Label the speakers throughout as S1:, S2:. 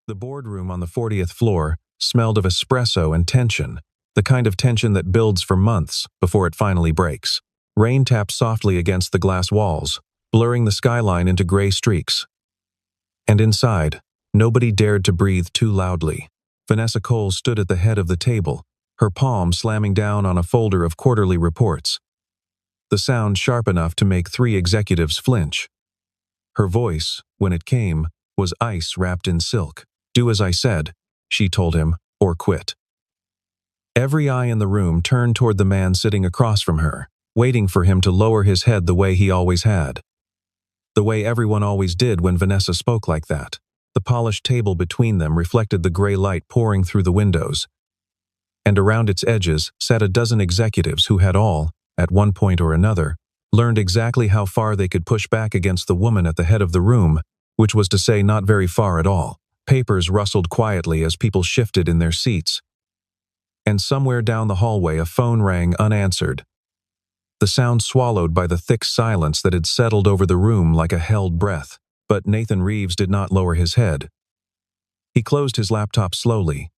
S1: The boardroom on the 40th floor smelled of espresso and tension, the kind of tension that builds for months before it finally breaks. Rain tapped softly against the glass walls, blurring the skyline into gray streaks. And inside, nobody dared to breathe too loudly. Vanessa Cole stood at the head of the table, her palm slamming down on a folder of quarterly reports. The sound sharp enough to make 3 executives flinch. Her voice, when it came, was ice wrapped in silk. "Do as I said," she told him, "or quit." Every eye in the room turned toward the man sitting across from her, waiting for him to lower his head the way he always had. The way everyone always did when Vanessa spoke like that. The polished table between them reflected the gray light pouring through the windows. And around its edges sat a dozen executives who had all, at one point or another, learned exactly how far they could push back against the woman at the head of the room, which was to say not very far at all. Papers rustled quietly as people shifted in their seats. And somewhere down the hallway a phone rang unanswered, the sound swallowed by the thick silence that had settled over the room like a held breath. But Nathan Reeves did not lower his head. He closed his laptop slowly,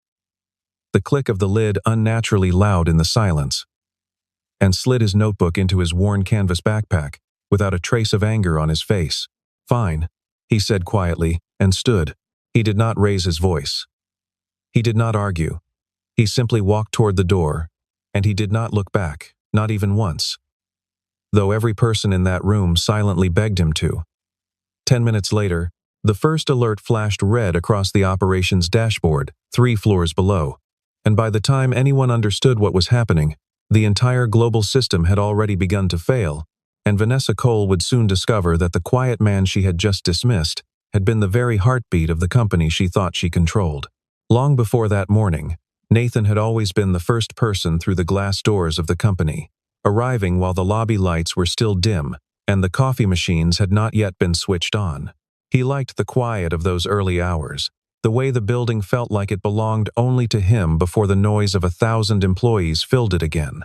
S1: the click of the lid unnaturally loud in the silence, and slid his notebook into his worn canvas backpack, without a trace of anger on his face. "Fine," he said quietly, and stood. He did not raise his voice. He did not argue. He simply walked toward the door, and he did not look back, not even once, though every person in that room silently begged him to. 10 minutes later, the first alert flashed red across the operations dashboard, 3 floors below, and by the time anyone understood what was happening, the entire global system had already begun to fail, and Vanessa Cole would soon discover that the quiet man she had just dismissed had been the very heartbeat of the company she thought she controlled. Long before that morning, Nathan had always been the first person through the glass doors of the company, arriving while the lobby lights were still dim and the coffee machines had not yet been switched on. He liked the quiet of those early hours, the way the building felt like it belonged only to him before the noise of 1,000 employees filled it again.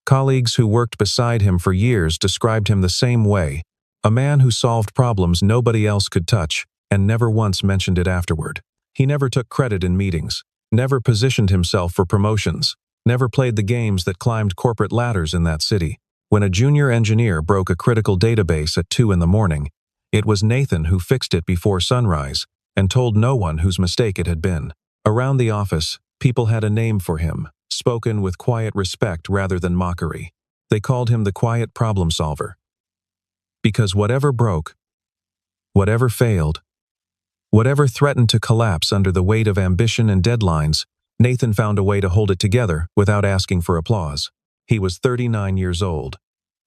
S1: Colleagues who worked beside him for years described him the same way, a man who solved problems nobody else could touch and never once mentioned it afterward. He never took credit in meetings, never positioned himself for promotions, never played the games that climbed corporate ladders in that city. When a junior engineer broke a critical database at 2 in the morning, it was Nathan who fixed it before sunrise and told no one whose mistake it had been. Around the office, people had a name for him, spoken with quiet respect rather than mockery. They called him the quiet problem solver. Because whatever broke, whatever failed, whatever threatened to collapse under the weight of ambition and deadlines, Nathan found a way to hold it together without asking for applause. He was 39 years old,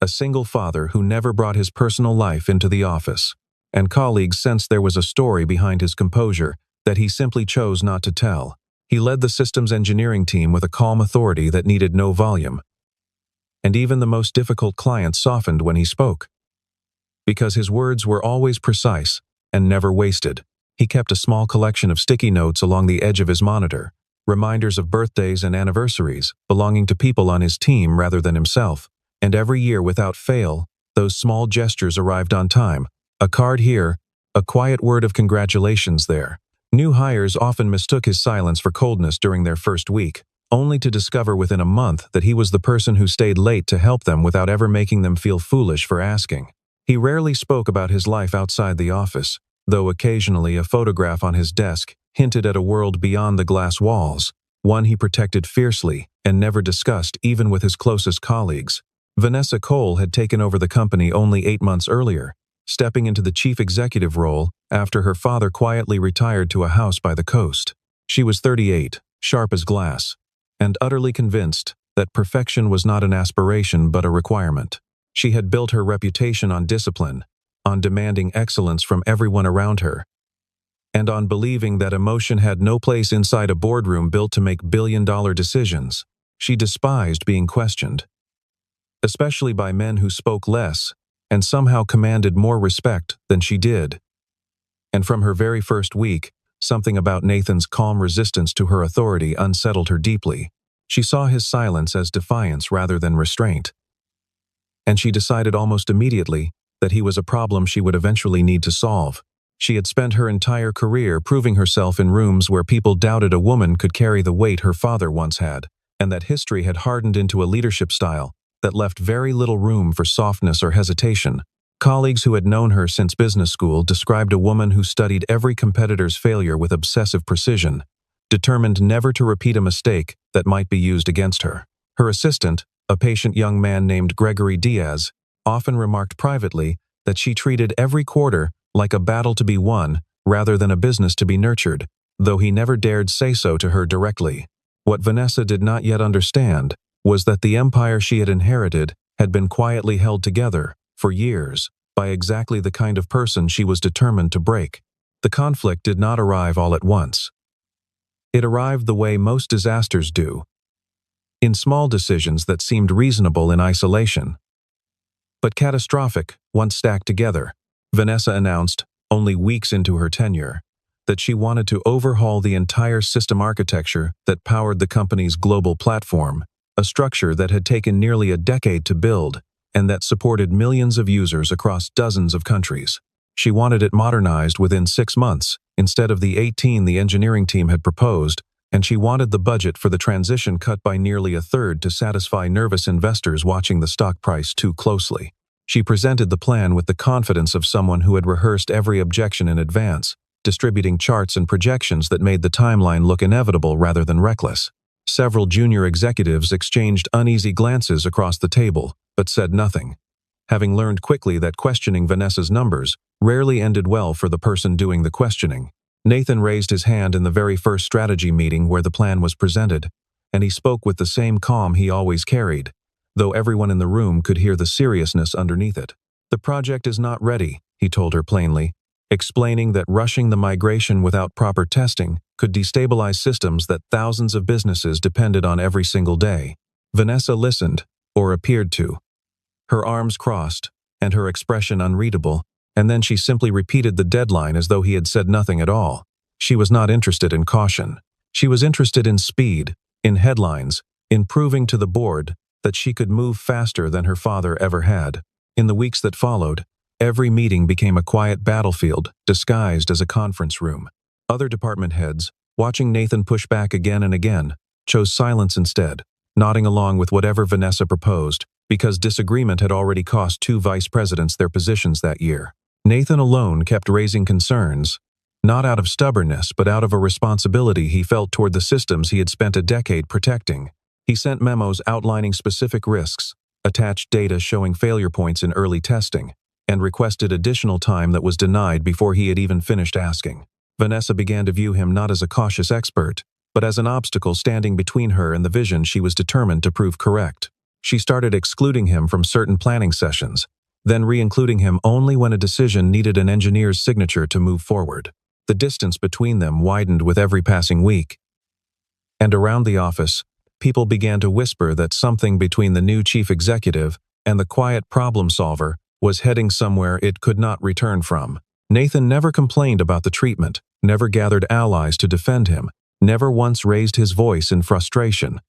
S1: a single father who never brought his personal life into the office, and colleagues sensed there was a story behind his composure that he simply chose not to tell. He led the systems engineering team with a calm authority that needed no volume, and even the most difficult clients softened when he spoke. Because his words were always precise and never wasted, he kept a small collection of sticky notes along the edge of his monitor, reminders of birthdays and anniversaries belonging to people on his team rather than himself, and every year without fail, those small gestures arrived on time. A card here, a quiet word of congratulations there. New hires often mistook his silence for coldness during their first week, only to discover within a month that he was the person who stayed late to help them without ever making them feel foolish for asking. He rarely spoke about his life outside the office, though occasionally a photograph on his desk hinted at a world beyond the glass walls, one he protected fiercely and never discussed even with his closest colleagues. Vanessa Cole had taken over the company only 8 months earlier, stepping into the chief executive role after her father quietly retired to a house by the coast. She was 38, sharp as glass, and utterly convinced that perfection was not an aspiration but a requirement. She had built her reputation on discipline, on demanding excellence from everyone around her, and on believing that emotion had no place inside a boardroom built to make billion-dollar decisions. She despised being questioned, especially by men who spoke less and somehow commanded more respect than she did. And from her very first week, something about Nathan's calm resistance to her authority unsettled her deeply. She saw his silence as defiance rather than restraint, and she decided almost immediately that he was a problem she would eventually need to solve. She had spent her entire career proving herself in rooms where people doubted a woman could carry the weight her father once had, and that history had hardened into a leadership style that left very little room for softness or hesitation. Colleagues who had known her since business school described a woman who studied every competitor's failure with obsessive precision, determined never to repeat a mistake that might be used against her. Her assistant, a patient young man named Gregory Diaz, often remarked privately that she treated every quarter like a battle to be won rather than a business to be nurtured, though he never dared say so to her directly. What Vanessa did not yet understand was that the empire she had inherited had been quietly held together, for years, by exactly the kind of person she was determined to break. The conflict did not arrive all at once. It arrived the way most disasters do, in small decisions that seemed reasonable in isolation, but catastrophic once stacked together. Vanessa announced, only weeks into her tenure, that she wanted to overhaul the entire system architecture that powered the company's global platform, a structure that had taken nearly a decade to build and that supported millions of users across dozens of countries. She wanted it modernized within 6 months, instead of the 18 the engineering team had proposed, and she wanted the budget for the transition cut by nearly a third to satisfy nervous investors watching the stock price too closely. She presented the plan with the confidence of someone who had rehearsed every objection in advance, distributing charts and projections that made the timeline look inevitable rather than reckless. Several junior executives exchanged uneasy glances across the table, but said nothing, having learned quickly that questioning Vanessa's numbers rarely ended well for the person doing the questioning. Nathan raised his hand in the very first strategy meeting where the plan was presented, and he spoke with the same calm he always carried, though everyone in the room could hear the seriousness underneath it. The project is not ready, he told her plainly, explaining that rushing the migration without proper testing could destabilize systems that thousands of businesses depended on every single day. Vanessa listened, or appeared to, her arms crossed, and her expression unreadable, and then she simply repeated the deadline as though he had said nothing at all. She was not interested in caution. She was interested in speed, in headlines, in proving to the board that she could move faster than her father ever had. In the weeks that followed, every meeting became a quiet battlefield disguised as a conference room. Other department heads, watching Nathan push back again and again, chose silence instead, nodding along with whatever Vanessa proposed, because disagreement had already cost 2 vice presidents their positions that year. Nathan alone kept raising concerns, not out of stubbornness but out of a responsibility he felt toward the systems he had spent a decade protecting. He sent memos outlining specific risks, attached data showing failure points in early testing, and requested additional time that was denied before he had even finished asking. Vanessa began to view him not as a cautious expert, but as an obstacle standing between her and the vision she was determined to prove correct. She started excluding him from certain planning sessions, then re-including him only when a decision needed an engineer's signature to move forward. The distance between them widened with every passing week, and around the office, people began to whisper that something between the new chief executive and the quiet problem solver was heading somewhere it could not return from. Nathan never complained about the treatment, never gathered allies to defend him, never once raised his voice in frustration.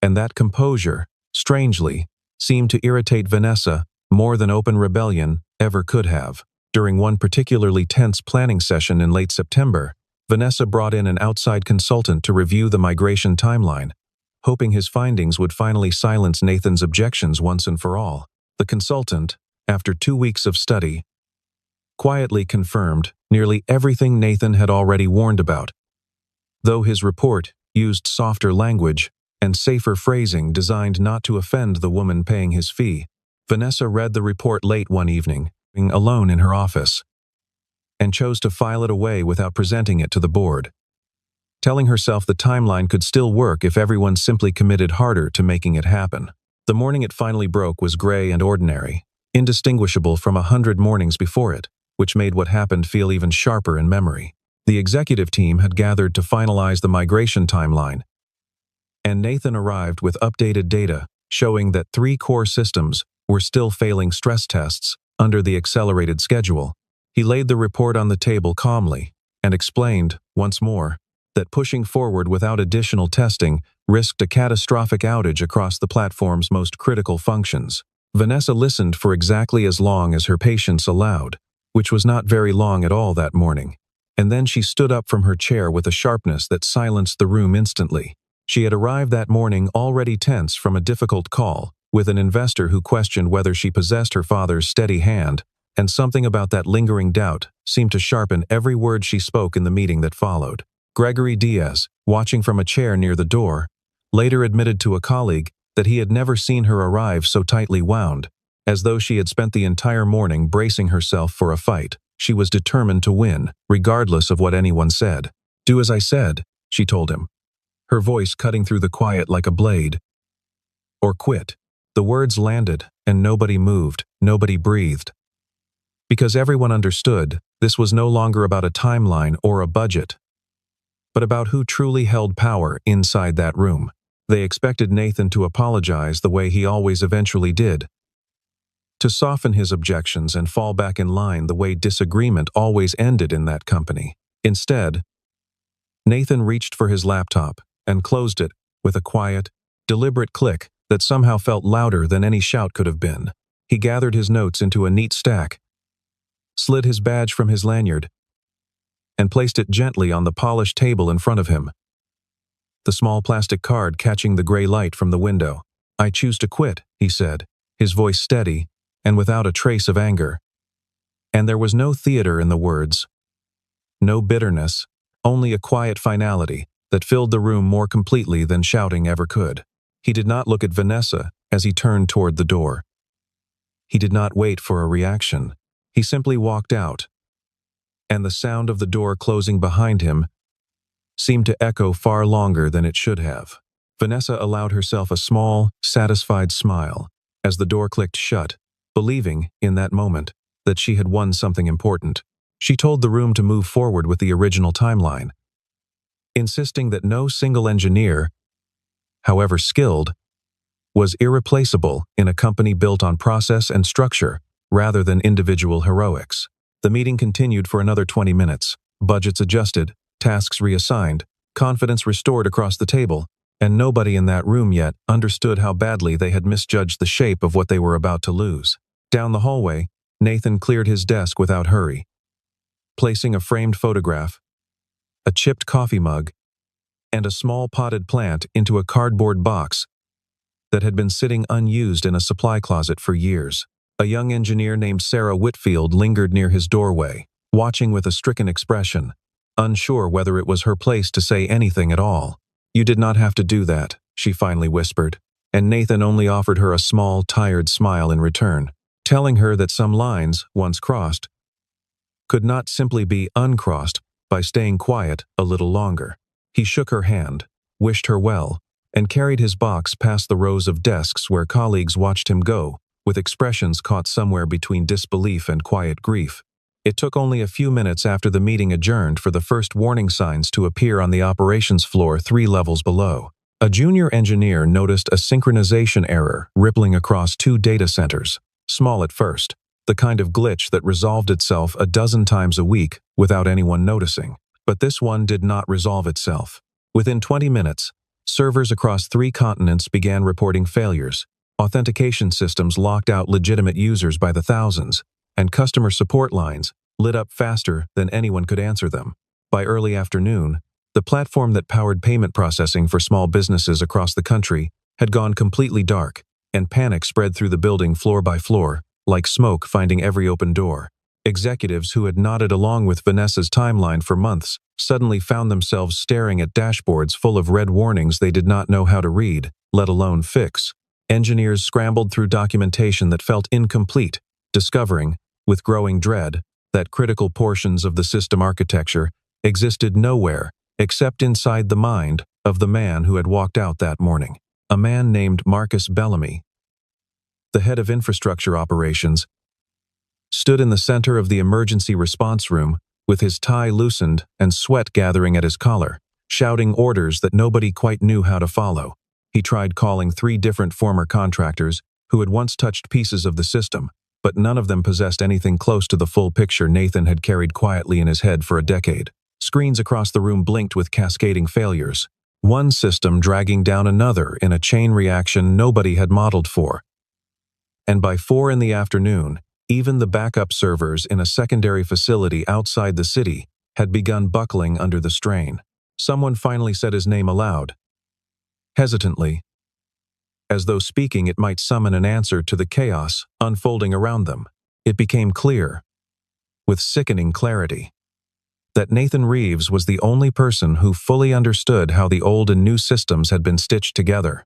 S1: And that composure, strangely, seemed to irritate Vanessa more than open rebellion ever could have. During one particularly tense planning session in late September, Vanessa brought in an outside consultant to review the migration timeline, hoping his findings would finally silence Nathan's objections once and for all. The consultant, after 2 weeks of study, quietly confirmed nearly everything Nathan had already warned about. Though his report used softer language and safer phrasing designed not to offend the woman paying his fee, Vanessa read the report late one evening, alone in her office, and chose to file it away without presenting it to the board, telling herself the timeline could still work if everyone simply committed harder to making it happen. The morning it finally broke was gray and ordinary, indistinguishable from 100 mornings before it, which made what happened feel even sharper in memory. The executive team had gathered to finalize the migration timeline, and Nathan arrived with updated data showing that 3 core systems were still failing stress tests under the accelerated schedule. He laid the report on the table calmly and explained, once more, that pushing forward without additional testing risked a catastrophic outage across the platform's most critical functions. Vanessa listened for exactly as long as her patience allowed. which was not very long at all that morning. And then she stood up from her chair with a sharpness that silenced the room instantly. She had arrived that morning already tense from a difficult call, with an investor who questioned whether she possessed her father's steady hand, and something about that lingering doubt seemed to sharpen every word she spoke in the meeting that followed. Gregory Diaz, watching from a chair near the door, later admitted to a colleague that he had never seen her arrive so tightly wound, as though she had spent the entire morning bracing herself for a fight. She was determined to win, regardless of what anyone said. "Do as I said," she told him, her voice cutting through the quiet like a blade. "Or quit." The words landed, and nobody moved, nobody breathed. Because everyone understood, this was no longer about a timeline or a budget, but about who truly held power inside that room. They expected Nathan to apologize the way he always eventually did, to soften his objections and fall back in line the way disagreement always ended in that company. Instead, Nathan reached for his laptop and closed it with a quiet, deliberate click that somehow felt louder than any shout could have been. He gathered his notes into a neat stack, slid his badge from his lanyard, and placed it gently on the polished table in front of him, the small plastic card catching the gray light from the window. "I choose to quit," he said, his voice steady and without a trace of anger. And there was no theater in the words, no bitterness, only a quiet finality that filled the room more completely than shouting ever could. He did not look at Vanessa as he turned toward the door. He did not wait for a reaction. He simply walked out, and the sound of the door closing behind him seemed to echo far longer than it should have. Vanessa allowed herself a small, satisfied smile as the door clicked shut, believing, in that moment, that she had won something important. She told the room to move forward with the original timeline, insisting that no single engineer, however skilled, was irreplaceable in a company built on process and structure rather than individual heroics. The meeting continued for another 20 minutes, budgets adjusted, tasks reassigned, confidence restored across the table, and nobody in that room yet understood how badly they had misjudged the shape of what they were about to lose. Down the hallway, Nathan cleared his desk without hurry, placing a framed photograph, a chipped coffee mug, and a small potted plant into a cardboard box that had been sitting unused in a supply closet for years. A young engineer named Sarah Whitfield lingered near his doorway, watching with a stricken expression, unsure whether it was her place to say anything at all. "You did not have to do that," she finally whispered, and Nathan only offered her a small, tired smile in return, telling her that some lines, once crossed, could not simply be uncrossed by staying quiet a little longer. He shook her hand, wished her well, and carried his box past the rows of desks where colleagues watched him go, with expressions caught somewhere between disbelief and quiet grief. It took only a few minutes after the meeting adjourned for the first warning signs to appear on the operations floor 3 levels below. A junior engineer noticed a synchronization error rippling across 2 data centers, small at first, the kind of glitch that resolved itself a dozen times a week without anyone noticing. But this one did not resolve itself. Within 20 minutes, servers across 3 continents began reporting failures. Authentication systems locked out legitimate users by the thousands, and customer support lines lit up faster than anyone could answer them. By early afternoon, the platform that powered payment processing for small businesses across the country had gone completely dark, and panic spread through the building floor by floor, like smoke finding every open door. Executives who had nodded along with Vanessa's timeline for months suddenly found themselves staring at dashboards full of red warnings they did not know how to read, let alone fix. Engineers scrambled through documentation that felt incomplete, discovering, with growing dread, that critical portions of the system architecture existed nowhere except inside the mind of the man who had walked out that morning. A man named Marcus Bellamy, the head of infrastructure operations, stood in the center of the emergency response room with his tie loosened and sweat gathering at his collar, shouting orders that nobody quite knew how to follow. He tried calling 3 different former contractors who had once touched pieces of the system, but none of them possessed anything close to the full picture Nathan had carried quietly in his head for a decade. Screens across the room blinked with cascading failures, one system dragging down another in a chain reaction nobody had modeled for. And by 4 in the afternoon, Even the backup servers in a secondary facility outside the city had begun buckling under the strain. Someone finally said his name aloud, hesitantly, as though speaking it might summon an answer to the chaos unfolding around them. It became clear, with sickening clarity, that Nathan Reeves was the only person who fully understood how the old and new systems had been stitched together.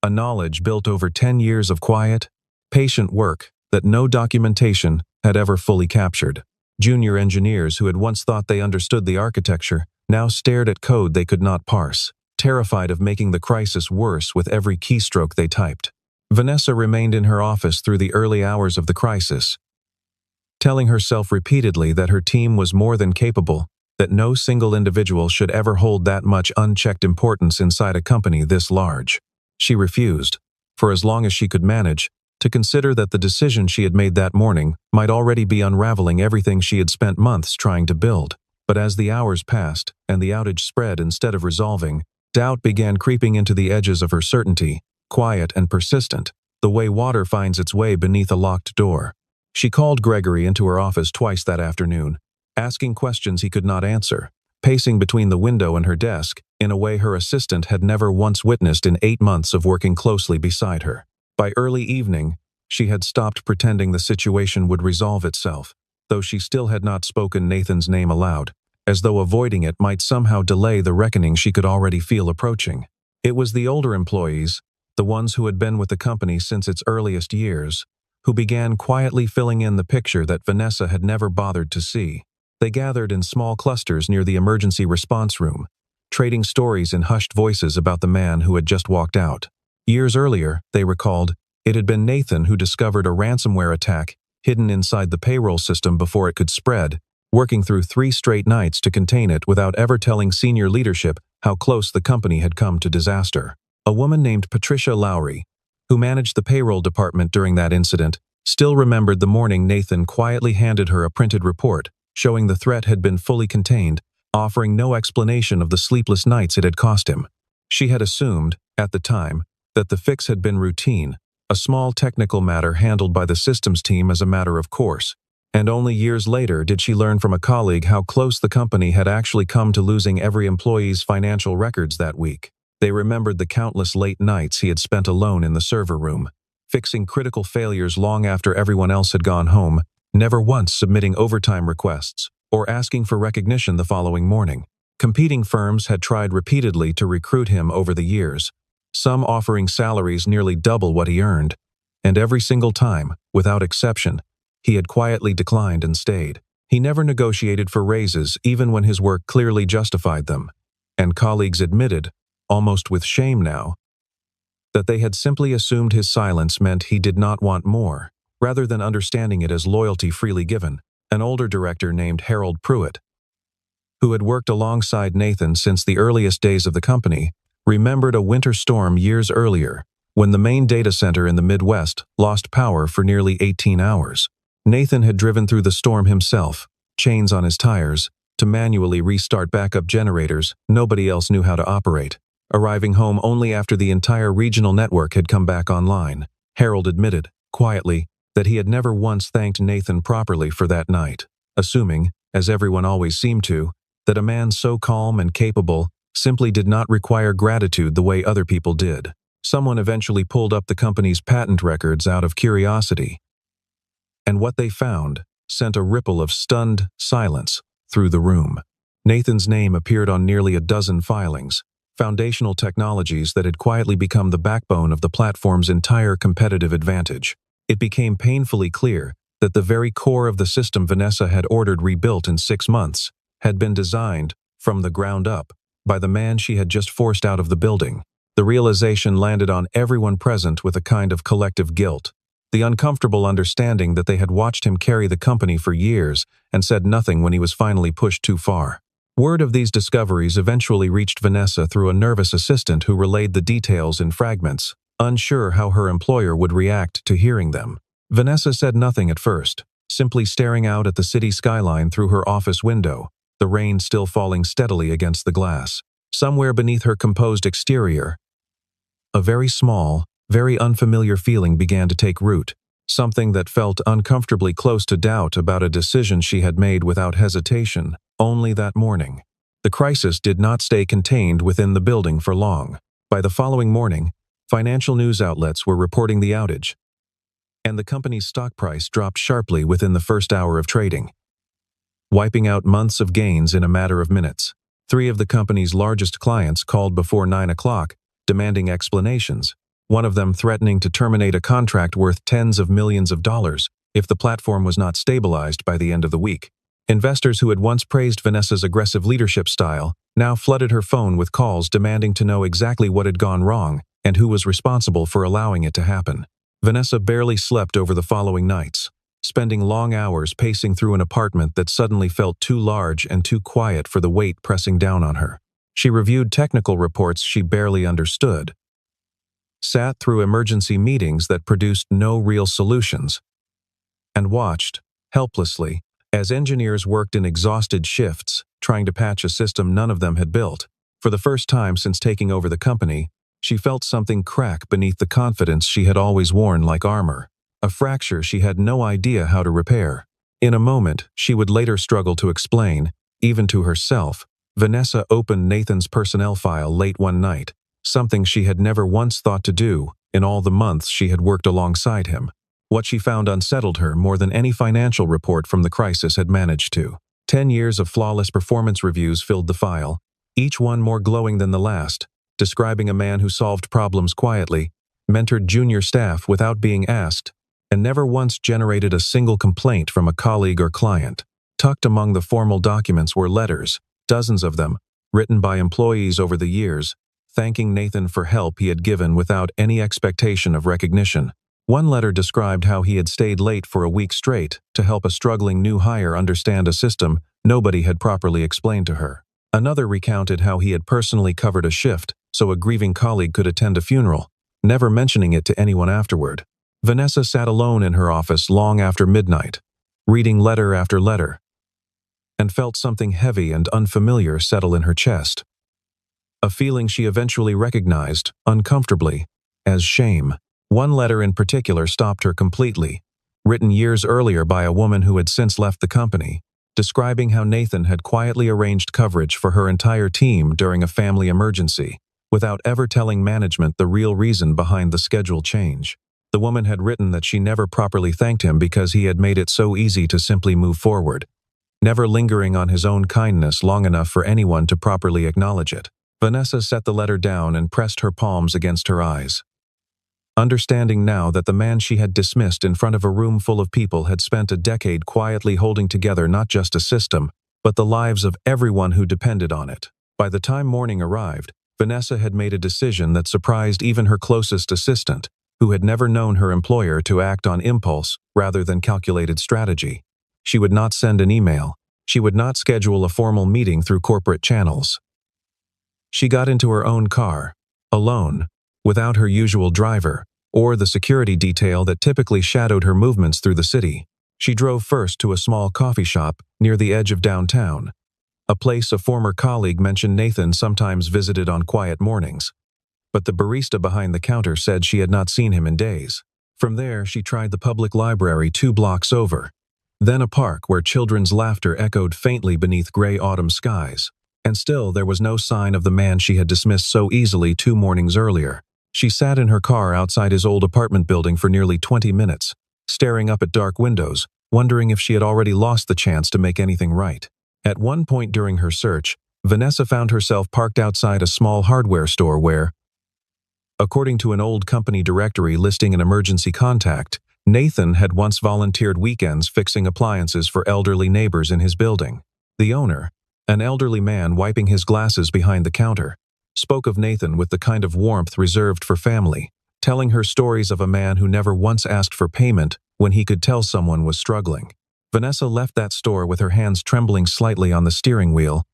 S1: A knowledge built over 10 years of quiet, patient work that no documentation had ever fully captured. Junior engineers who had once thought they understood the architecture now stared at code they could not parse, terrified of making the crisis worse with every keystroke they typed. Vanessa remained in her office through the early hours of the crisis, telling herself repeatedly that her team was more than capable, that no single individual should ever hold that much unchecked importance inside a company this large. She refused, for as long as she could manage, to consider that the decision she had made that morning might already be unraveling everything she had spent months trying to build. But as the hours passed and the outage spread instead of resolving, doubt began creeping into the edges of her certainty, quiet and persistent, the way water finds its way beneath a locked door. She called Gregory into her office twice that afternoon, asking questions he could not answer, pacing between the window and her desk in a way her assistant had never once witnessed in 8 months of working closely beside her. By early evening, she had stopped pretending the situation would resolve itself, though she still had not spoken Nathan's name aloud, as though avoiding it might somehow delay the reckoning she could already feel approaching. It was the older employees, the ones who had been with the company since its earliest years, who began quietly filling in the picture that Vanessa had never bothered to see. They gathered in small clusters near the emergency response room, trading stories in hushed voices about the man who had just walked out. Years earlier, they recalled, it had been Nathan who discovered a ransomware attack hidden inside the payroll system before it could spread, working through 3 straight nights to contain it without ever telling senior leadership how close the company had come to disaster. A woman named Patricia Lowry, who managed the payroll department during that incident, still remembered the morning Nathan quietly handed her a printed report showing the threat had been fully contained, offering no explanation of the sleepless nights it had cost him. She had assumed, at the time, that the fix had been routine, a small technical matter handled by the systems team as a matter of course, and only years later did she learn from a colleague how close the company had actually come to losing every employee's financial records that week. They remembered the countless late nights he had spent alone in the server room, fixing critical failures long after everyone else had gone home, never once submitting overtime requests or asking for recognition the following morning. Competing firms had tried repeatedly to recruit him over the years, some offering salaries nearly double what he earned, and every single time, without exception, he had quietly declined and stayed. He never negotiated for raises even when his work clearly justified them, and colleagues admitted, almost with shame now, that they had simply assumed his silence meant he did not want more, rather than understanding it as loyalty freely given. An older director named Harold Pruitt, who had worked alongside Nathan since the earliest days of the company, remembered a winter storm years earlier, when the main data center in the Midwest lost power for nearly 18 hours. Nathan had driven through the storm himself, chains on his tires, to manually restart backup generators nobody else knew how to operate, arriving home only after the entire regional network had come back online. Harold admitted, quietly, that he had never once thanked Nathan properly for that night, assuming, as everyone always seemed to, that a man so calm and capable simply did not require gratitude the way other people did. Someone eventually pulled up the company's patent records out of curiosity, and what they found sent a ripple of stunned silence through the room. Nathan's name appeared on nearly a dozen filings, foundational technologies that had quietly become the backbone of the platform's entire competitive advantage. It became painfully clear that the very core of the system Vanessa had ordered rebuilt in 6 months had been designed, from the ground up, by the man she had just forced out of the building. The realization landed on everyone present with a kind of collective guilt, the uncomfortable understanding that they had watched him carry the company for years and said nothing when he was finally pushed too far. Word of these discoveries eventually reached Vanessa through a nervous assistant who relayed the details in fragments, unsure how her employer would react to hearing them. Vanessa said nothing at first, simply staring out at the city skyline through her office window, the rain still falling steadily against the glass. Somewhere beneath her composed exterior, a very small, very unfamiliar feeling began to take root. something that felt uncomfortably close to doubt about a decision she had made without hesitation, only that morning. The crisis did not stay contained within the building for long. By the following morning, financial news outlets were reporting the outage, and the company's stock price dropped sharply within the first hour of trading, wiping out months of gains in a matter of minutes. 3 of the company's largest clients called before 9 o'clock, demanding explanations, one of them threatening to terminate a contract worth tens of millions of dollars if the platform was not stabilized by the end of the week. Investors who had once praised Vanessa's aggressive leadership style now flooded her phone with calls demanding to know exactly what had gone wrong and who was responsible for allowing it to happen. Vanessa barely slept over the following nights, spending long hours pacing through an apartment that suddenly felt too large and too quiet for the weight pressing down on her. She reviewed technical reports she barely understood, sat through emergency meetings that produced no real solutions, and watched, helplessly, as engineers worked in exhausted shifts, trying to patch a system none of them had built. For the first time since taking over the company, she felt something crack beneath the confidence she had always worn like armor, a fracture she had no idea how to repair. In a moment she would later struggle to explain, even to herself, Vanessa opened Nathan's personnel file late one night, something she had never once thought to do in all the months she had worked alongside him. What she found unsettled her more than any financial report from the crisis had managed to. 10 years of flawless performance reviews filled the file, each one more glowing than the last, describing a man who solved problems quietly, mentored junior staff without being asked, and never once generated a single complaint from a colleague or client. Tucked among the formal documents were letters, dozens of them, written by employees over the years, thanking Nathan for help he had given without any expectation of recognition. One letter described how he had stayed late for a week straight to help a struggling new hire understand a system nobody had properly explained to her. Another recounted how he had personally covered a shift so a grieving colleague could attend a funeral, never mentioning it to anyone afterward. Vanessa sat alone in her office long after midnight, reading letter after letter, and felt something heavy and unfamiliar settle in her chest. A feeling she eventually recognized, uncomfortably, as shame. One letter in particular stopped her completely, written years earlier by a woman who had since left the company, describing how Nathan had quietly arranged coverage for her entire team during a family emergency, without ever telling management the real reason behind the schedule change. The woman had written that she never properly thanked him because he had made it so easy to simply move forward, never lingering on his own kindness long enough for anyone to properly acknowledge it. Vanessa set the letter down and pressed her palms against her eyes, understanding now that the man she had dismissed in front of a room full of people had spent a decade quietly holding together not just a system, but the lives of everyone who depended on it. By the time morning arrived, Vanessa had made a decision that surprised even her closest assistant, who had never known her employer to act on impulse rather than calculated strategy. She would not send an email. She would not schedule a formal meeting through corporate channels. She got into her own car, alone, without her usual driver, or the security detail that typically shadowed her movements through the city. She drove first to a small coffee shop near the edge of downtown, a place a former colleague mentioned Nathan sometimes visited on quiet mornings. But the barista behind the counter said she had not seen him in days. From there, she tried the public library 2 blocks over, then a park where children's laughter echoed faintly beneath gray autumn skies. And still there was no sign of the man she had dismissed so easily 2 mornings earlier. She sat in her car outside his old apartment building for nearly 20 minutes, staring up at dark windows, wondering if she had already lost the chance to make anything right. At one point during her search, Vanessa found herself parked outside a small hardware store where, according to an old company directory listing an emergency contact, Nathan had once volunteered weekends fixing appliances for elderly neighbors in his building. The owner, an elderly man wiping his glasses behind the counter, spoke of Nathan with the kind of warmth reserved for family, telling her stories of a man who never once asked for payment when he could tell someone was struggling. Vanessa left that store with her hands trembling slightly on the steering wheel,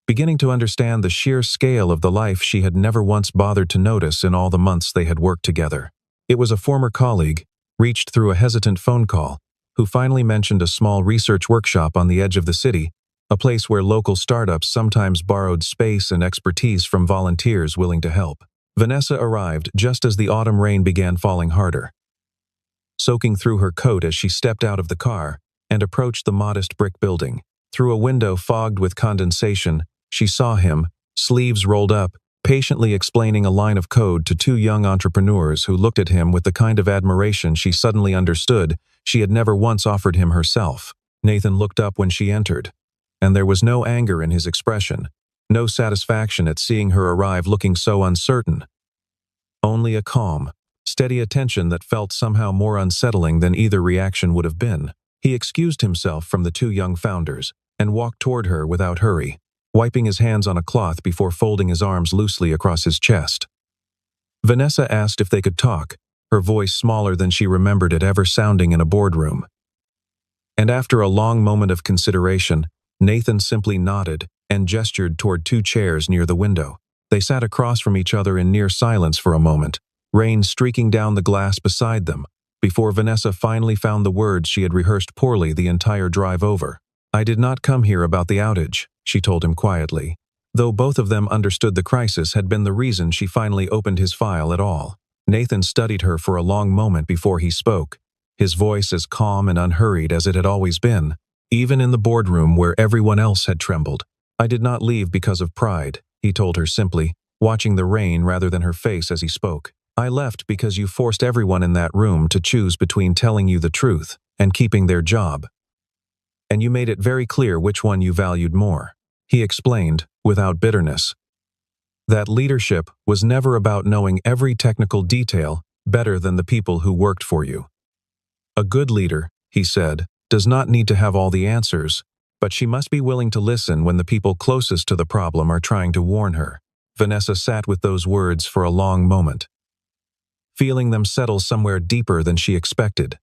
S1: beginning to understand the sheer scale of the life she had never once bothered to notice in all the months they had worked together. It was a former colleague, reached through a hesitant phone call, who finally mentioned a small research workshop on the edge of the city, a place where local startups sometimes borrowed space and expertise from volunteers willing to help. Vanessa arrived just as the autumn rain began falling harder. soaking through her coat as she stepped out of the car and approached the modest brick building. Through a window fogged with condensation, she saw him, sleeves rolled up, patiently explaining a line of code to two young entrepreneurs who looked at him with the kind of admiration she suddenly understood she had never once offered him herself. Nathan looked up when she entered, and there was no anger in his expression, no satisfaction at seeing her arrive looking so uncertain. Only a calm, steady attention that felt somehow more unsettling than either reaction would have been. He excused himself from the two young founders and walked toward her without hurry, wiping his hands on a cloth before folding his arms loosely across his chest. Vanessa asked if they could talk, her voice smaller than she remembered it ever sounding in a boardroom. And after a long moment of consideration, Nathan simply nodded and gestured toward two chairs near the window. They sat across from each other in near silence for a moment, rain streaking down the glass beside them, before Vanessa finally found the words she had rehearsed poorly the entire drive over. "I did not come here about the outage," she told him quietly, though both of them understood the crisis had been the reason she finally opened his file at all. Nathan studied her for a long moment before he spoke, his voice as calm and unhurried as it had always been, even in the boardroom where everyone else had trembled. "I did not leave because of pride," he told her simply, watching the rain rather than her face as he spoke. "I left because you forced everyone in that room to choose between telling you the truth and keeping their job. And you made it very clear which one you valued more." He explained, without bitterness, that leadership was never about knowing every technical detail better than the people who worked for you. "A good leader," he said, "does not need to have all the answers, but she must be willing to listen when the people closest to the problem are trying to warn her." Vanessa sat with those words for a long moment, feeling them settle somewhere deeper than she expected.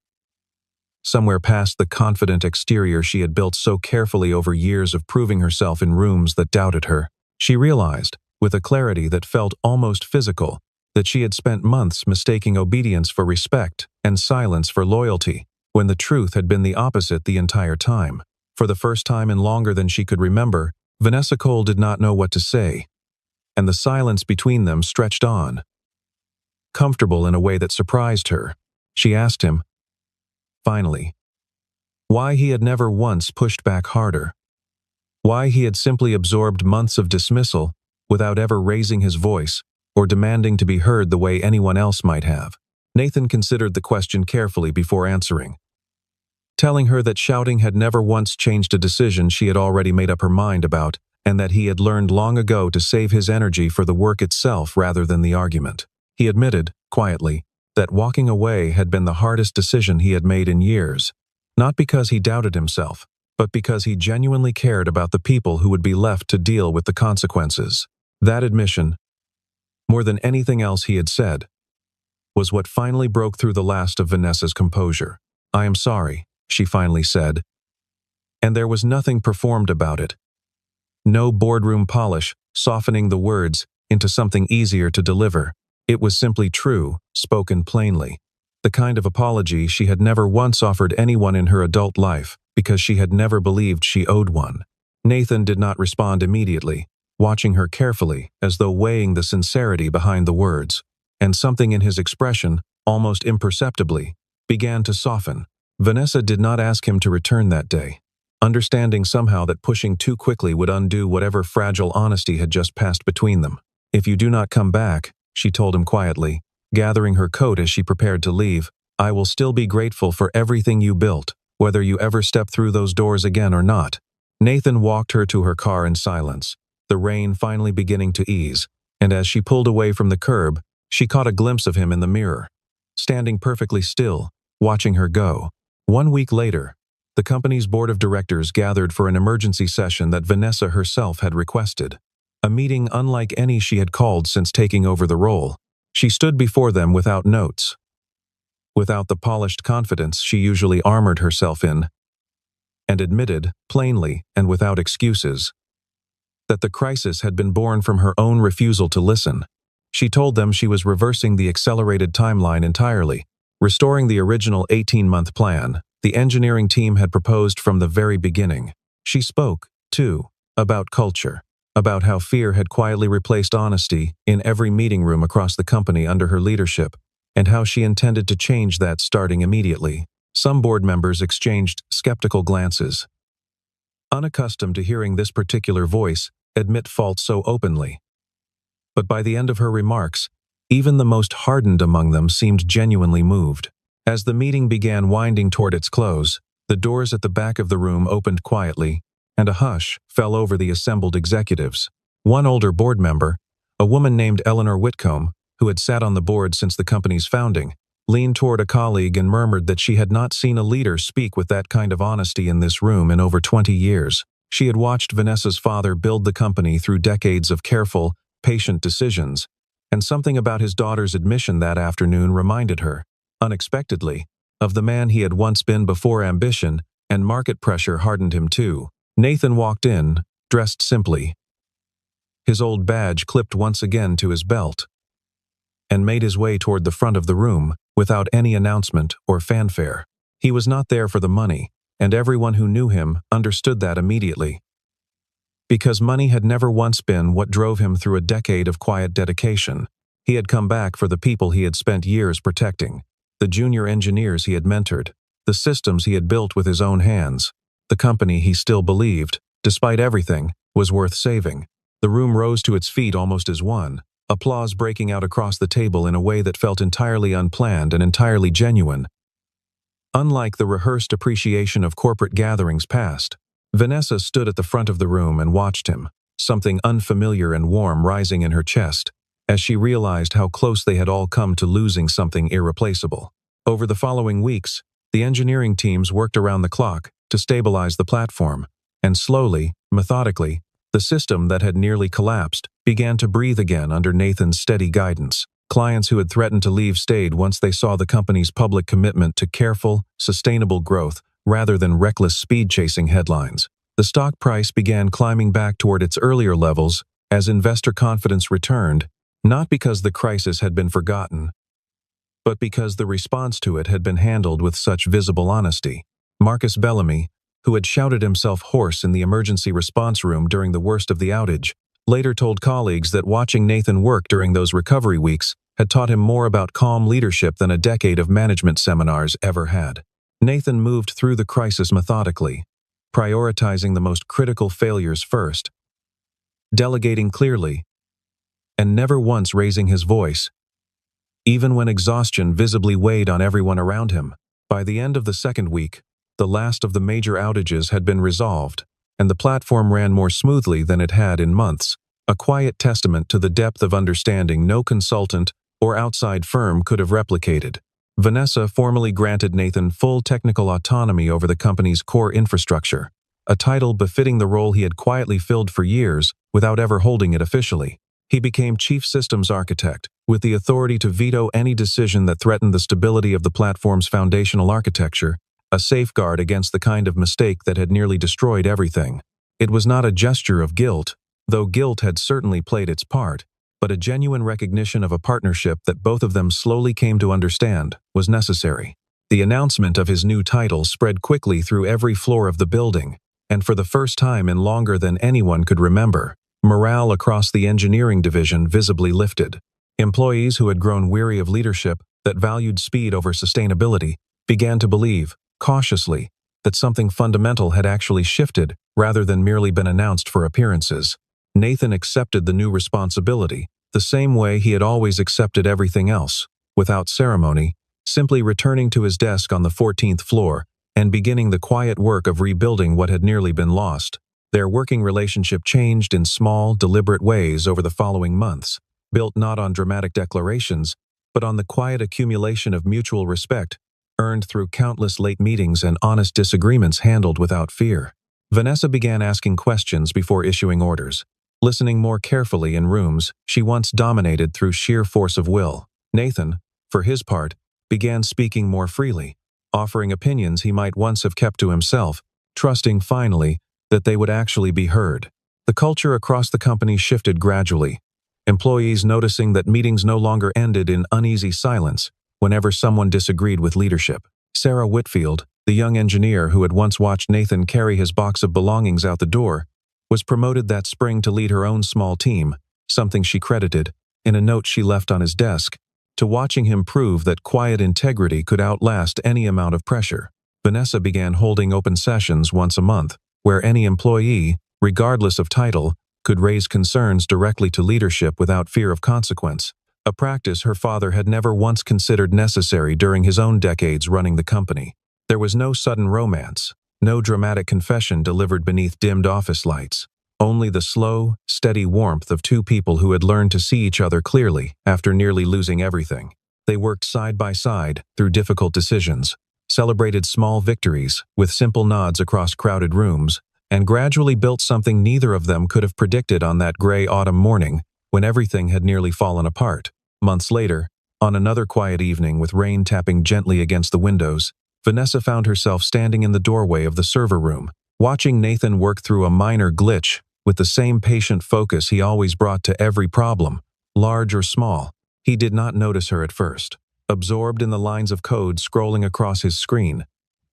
S1: Somewhere past the confident exterior she had built so carefully over years of proving herself in rooms that doubted her. She realized, with a clarity that felt almost physical, that she had spent months mistaking obedience for respect and silence for loyalty, when the truth had been the opposite the entire time. For the first time in longer than she could remember, Vanessa Cole did not know what to say, and the silence between them stretched on. Comfortable in a way that surprised her, she asked him, finally, why he had never once pushed back harder. Why he had simply absorbed months of dismissal without ever raising his voice or demanding to be heard the way anyone else might have. Nathan considered the question carefully before answering, telling her that shouting had never once changed a decision she had already made up her mind about, and that he had learned long ago to save his energy for the work itself rather than the argument. He admitted, quietly, that walking away had been the hardest decision he had made in years, not because he doubted himself, but because he genuinely cared about the people who would be left to deal with the consequences. That admission, more than anything else he had said, was what finally broke through the last of Vanessa's composure. "I am sorry," she finally said, and there was nothing performed about it. No boardroom polish, softening the words into something easier to deliver. It was simply true, spoken plainly. The kind of apology she had never once offered anyone in her adult life because she had never believed she owed one. Nathan did not respond immediately, watching her carefully as though weighing the sincerity behind the words, and something in his expression, almost imperceptibly, began to soften. Vanessa did not ask him to return that day, understanding somehow that pushing too quickly would undo whatever fragile honesty had just passed between them. "If you do not come back," she told him quietly, gathering her coat as she prepared to leave, "I will still be grateful for everything you built, whether you ever step through those doors again or not." Nathan walked her to her car in silence, the rain finally beginning to ease, and as she pulled away from the curb, she caught a glimpse of him in the mirror, standing perfectly still, watching her go. 1 week later, the company's board of directors gathered for an emergency session that Vanessa herself had requested. A meeting unlike any she had called since taking over the role. She stood before them without notes, without the polished confidence she usually armored herself in, and admitted, plainly and without excuses, that the crisis had been born from her own refusal to listen. She told them she was reversing the accelerated timeline entirely, restoring the original 18-month plan the engineering team had proposed from the very beginning. She spoke, too, about culture, about how fear had quietly replaced honesty in every meeting room across the company under her leadership, and how she intended to change that starting immediately. Some board members exchanged skeptical glances, unaccustomed to hearing this particular voice admit fault so openly. But by the end of her remarks, even the most hardened among them seemed genuinely moved. As the meeting began winding toward its close, the doors at the back of the room opened quietly, and a hush fell over the assembled executives. One older board member, a woman named Eleanor Whitcomb, who had sat on the board since the company's founding, leaned toward a colleague and murmured that she had not seen a leader speak with that kind of honesty in this room in over 20 years. She had watched Vanessa's father build the company through decades of careful, patient decisions, and something about his daughter's admission that afternoon reminded her, unexpectedly, of the man he had once been before ambition and market pressure hardened him too. Nathan walked in, dressed simply, his old badge clipped once again to his belt, and made his way toward the front of the room without any announcement or fanfare. He was not there for the money, and everyone who knew him understood that immediately. Because money had never once been what drove him through a decade of quiet dedication. He had come back for the people he had spent years protecting, the junior engineers he had mentored, the systems he had built with his own hands, the company he still believed, despite everything, was worth saving. The room rose to its feet almost as one, applause breaking out across the table in a way that felt entirely unplanned and entirely genuine. Unlike the rehearsed appreciation of corporate gatherings past, Vanessa stood at the front of the room and watched him, something unfamiliar and warm rising in her chest, as she realized how close they had all come to losing something irreplaceable. Over the following weeks, the engineering teams worked around the clock to stabilize the platform, and slowly, methodically, the system that had nearly collapsed began to breathe again under Nathan's steady guidance. Clients who had threatened to leave stayed once they saw the company's public commitment to careful, sustainable growth rather than reckless speed-chasing headlines. The stock price began climbing back toward its earlier levels as investor confidence returned, not because the crisis had been forgotten, but because the response to it had been handled with such visible honesty. Marcus Bellamy, who had shouted himself hoarse in the emergency response room during the worst of the outage, later told colleagues that watching Nathan work during those recovery weeks had taught him more about calm leadership than a decade of management seminars ever had. Nathan moved through the crisis methodically, prioritizing the most critical failures first, delegating clearly, and never once raising his voice, even when exhaustion visibly weighed on everyone around him. By the end of the second week, the last of the major outages had been resolved, and the platform ran more smoothly than it had in months, a quiet testament to the depth of understanding no consultant or outside firm could have replicated. Vanessa formally granted Nathan full technical autonomy over the company's core infrastructure, a title befitting the role he had quietly filled for years without ever holding it officially. He became chief systems architect, with the authority to veto any decision that threatened the stability of the platform's foundational architecture, a safeguard against the kind of mistake that had nearly destroyed everything. It was not a gesture of guilt, though guilt had certainly played its part, but a genuine recognition of a partnership that both of them slowly came to understand was necessary. The announcement of his new title spread quickly through every floor of the building, and for the first time in longer than anyone could remember, morale across the engineering division visibly lifted. Employees who had grown weary of leadership that valued speed over sustainability began to believe, cautiously, that something fundamental had actually shifted rather than merely been announced for appearances. Nathan accepted the new responsibility, the same way he had always accepted everything else, without ceremony, simply returning to his desk on the 14th floor and beginning the quiet work of rebuilding what had nearly been lost. Their working relationship changed in small, deliberate ways over the following months, built not on dramatic declarations, but on the quiet accumulation of mutual respect, earned through countless late meetings and honest disagreements handled without fear. Vanessa began asking questions before issuing orders, listening more carefully in rooms she once dominated through sheer force of will. Nathan, for his part, began speaking more freely, offering opinions he might once have kept to himself, trusting finally that they would actually be heard. The culture across the company shifted gradually, employees noticing that meetings no longer ended in uneasy silence whenever someone disagreed with leadership. Sarah Whitfield, the young engineer who had once watched Nathan carry his box of belongings out the door, was promoted that spring to lead her own small team, something she credited, in a note she left on his desk, to watching him prove that quiet integrity could outlast any amount of pressure. Vanessa began holding open sessions once a month, where any employee, regardless of title, could raise concerns directly to leadership without fear of consequence, a practice her father had never once considered necessary during his own decades running the company. There was no sudden romance, no dramatic confession delivered beneath dimmed office lights, only the slow, steady warmth of two people who had learned to see each other clearly after nearly losing everything. They worked side by side through difficult decisions, celebrated small victories with simple nods across crowded rooms, and gradually built something neither of them could have predicted on that gray autumn morning when everything had nearly fallen apart. Months later, on another quiet evening with rain tapping gently against the windows, Vanessa found herself standing in the doorway of the server room, watching Nathan work through a minor glitch with the same patient focus he always brought to every problem, large or small. He did not notice her at first, absorbed in the lines of code scrolling across his screen,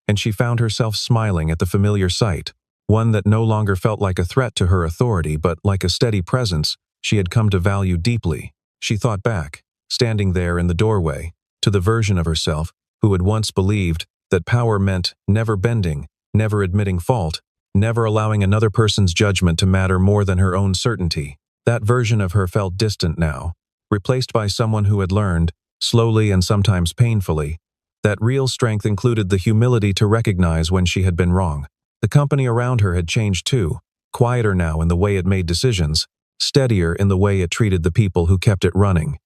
S1: and she found herself smiling at the familiar sight, one that no longer felt like a threat to her authority but like a steady presence she had come to value deeply. She thought back, standing there in the doorway, to the version of herself who had once believed that power meant never bending, never admitting fault, never allowing another person's judgment to matter more than her own certainty. That version of her felt distant now, replaced by someone who had learned, slowly and sometimes painfully, that real strength included the humility to recognize when she had been wrong. The company around her had changed too, quieter now in the way it made decisions, steadier in the way it treated the people who kept it running.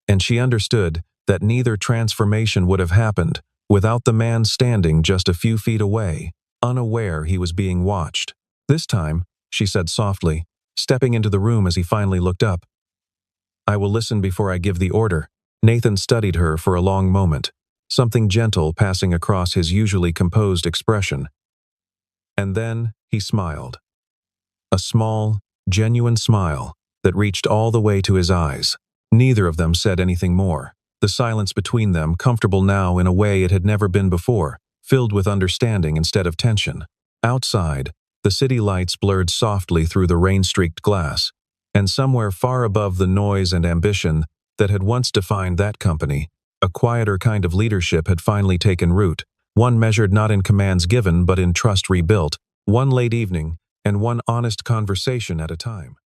S1: And she understood that neither transformation would have happened without the man standing just a few feet away, unaware he was being watched. "This time," she said softly, stepping into the room as he finally looked up, "I will listen before I give the order." Nathan studied her for a long moment, something gentle passing across his usually composed expression. And then he smiled. A small, genuine smile that reached all the way to his eyes. Neither of them said anything more. The silence between them, comfortable now in a way it had never been before, filled with understanding instead of tension. Outside, the city lights blurred softly through the rain-streaked glass, and somewhere far above the noise and ambition that had once defined that company, a quieter kind of leadership had finally taken root, one measured not in commands given but in trust rebuilt, one late evening and one honest conversation at a time.